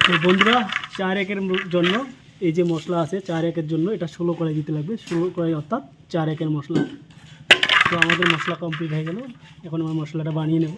তো বন্ধুরা 4 একের জন্য এই যে মশলা আছে 4 একের জন্য এটা 16 কড়াই দিতে লাগবে, 16 কড়াই অর্থাৎ 4 একের মশলা। তো আমাদের মশলা কমপ্লিট হয়ে গেল, এখন আমরা মশলাটা বানিয়ে নেব।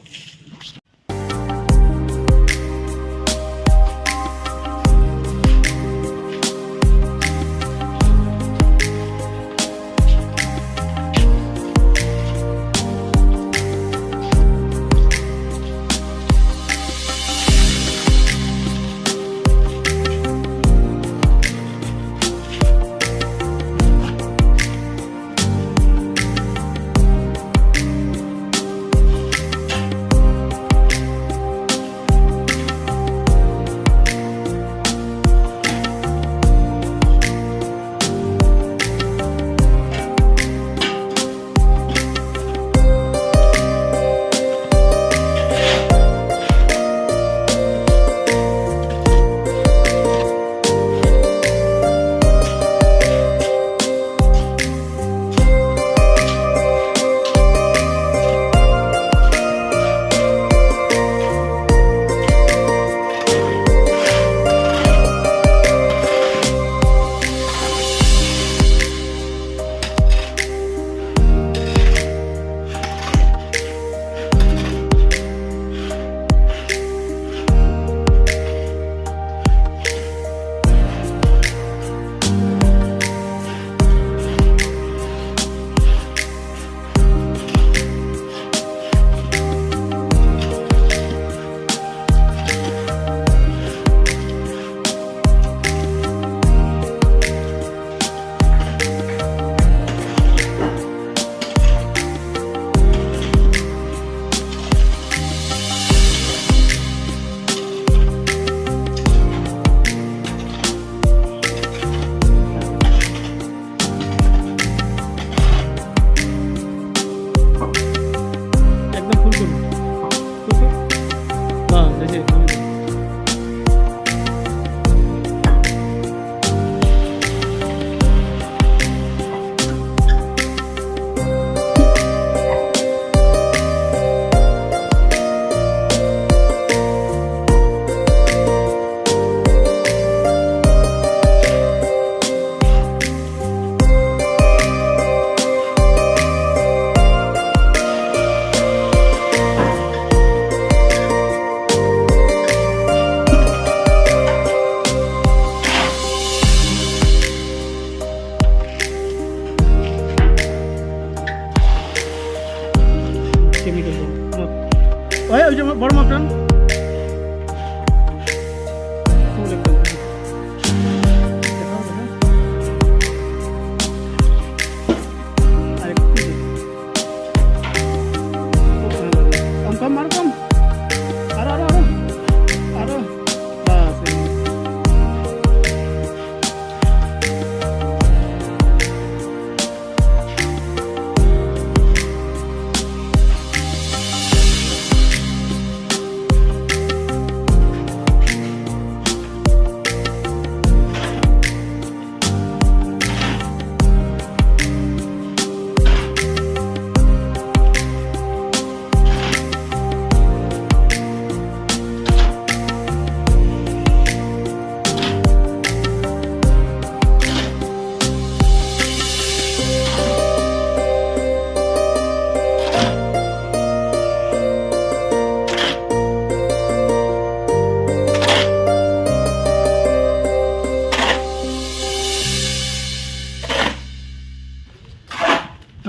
ওই যে বড় মাপটান কম মার কম আরো আরো আরো আরো বাস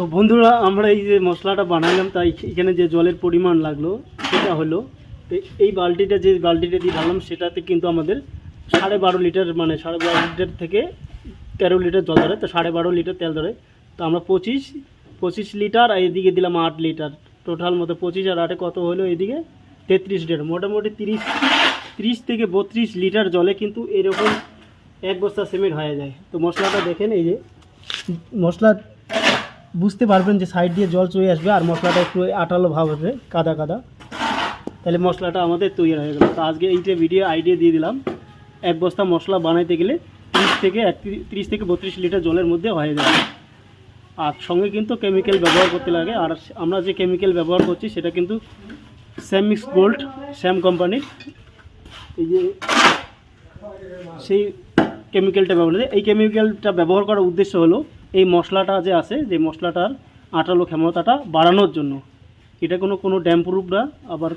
তো বন্ধুরা আমরা এই যে মশলাটা বানালাম তাই এখানে যে জলের পরিমাণ লাগলো সেটা হলো এই বালতিটা যে বালতিটা দিয়ে ঢাললাম সেটাতে কিন্তু আমাদের 12.5 লিটার মানে 12.5 লিটার থেকে 13 লিটার জল ধরে, তো 12.5 লিটার তেল ধরে। তো আমরা 25 লিটার আর এদিকে দিলাম 8 লিটার, টোটাল মতো 25 আর 8 কত হলো এদিকে 33 লিটার, মোটামুটি 30 থেকে 32 লিটার জলে কিন্তু এরকম এক বস্তা সিমেন্ট হয়ে যায়। তো মশলাটা দেখেন, এই যে মশলা বুঝতে পারবেন যে সাইড দিয়ে জল চলে আসবে আর মশলাটা একটু আটালো ভাব হবে, কাদা কাদা, তাহলে মশলাটা আমাদের তৈরি হয়ে গেল। তো আজকে এইটা ভিডিও আইডিয়া দিয়ে দিলাম, এক বস্তা মশলা বানাইতে গেলে 30 থেকে 32 লিটার জলের মধ্যে হয়ে যাবে। আর সঙ্গে কিন্তু কেমিক্যাল ব্যবহার করতে লাগে, আর আমরা যে কেমিক্যাল ব্যবহার করছি সেটা কিন্তু স্যাম মিক্স গোল্ড, স্যাম কোম্পানির। এই যে সেই কেমিক্যালটা ব্যবহার করে। এই কেমিক্যালটা ব্যবহার করার উদ্দেশ্য হলো এই মশলাটা যে আছে, যে মশলাটার আঠালো ক্ষমতাটা বাড়ানোর জন্য। এটা কোনো ড্যাম্প প্রুফ না, আবার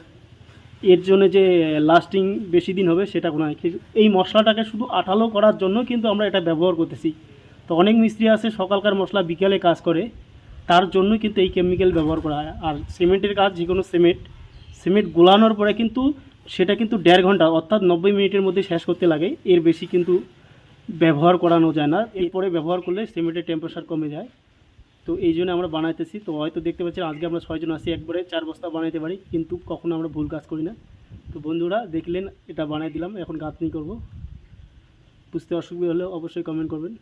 এর জন্য যে লাস্টিং বেশি দিন হবে সেটা কোনো নয়। এই মশলাটাকে শুধু আঠালো করার জন্য কিন্তু আমরা এটা ব্যবহার করতেছি। তো অনেক মিস্ত্রি আছে সকালকার মশলা বিকেলে কাজ করে, তার জন্যই কিন্তু এই কেমিক্যাল ব্যবহার করা হয়। আর সিমেন্টের কাজ, যে কোনো সিমেন্ট গোলানোর পরে কিন্তু সেটা কিন্তু 1.5 ঘন্টা অর্থাৎ 90 মিনিটের মধ্যে শেষ করতে লাগে, এর বেশি কিন্তু ব্যবহার করানো যায় না। এরপরে ব্যবহার করলে সিমেন্টের টেম্পারেচার কমে যায়। তো এই জন্য আমরা বানাইতেছি। তো হয়তো দেখতে পাচ্ছি আজকে আমরা 6 জন আছি, একবারে 4 বস্তা বানাইতে পারি, কিন্তু কখনো আমরা ভুল কাজ করি না। তো বন্ধুরা দেখলেন, এটা বানাই দিলাম, এখন গাঁথনি করব। বুঝতে অসুবিধা হলে অবশ্যই কমেন্ট করবেন।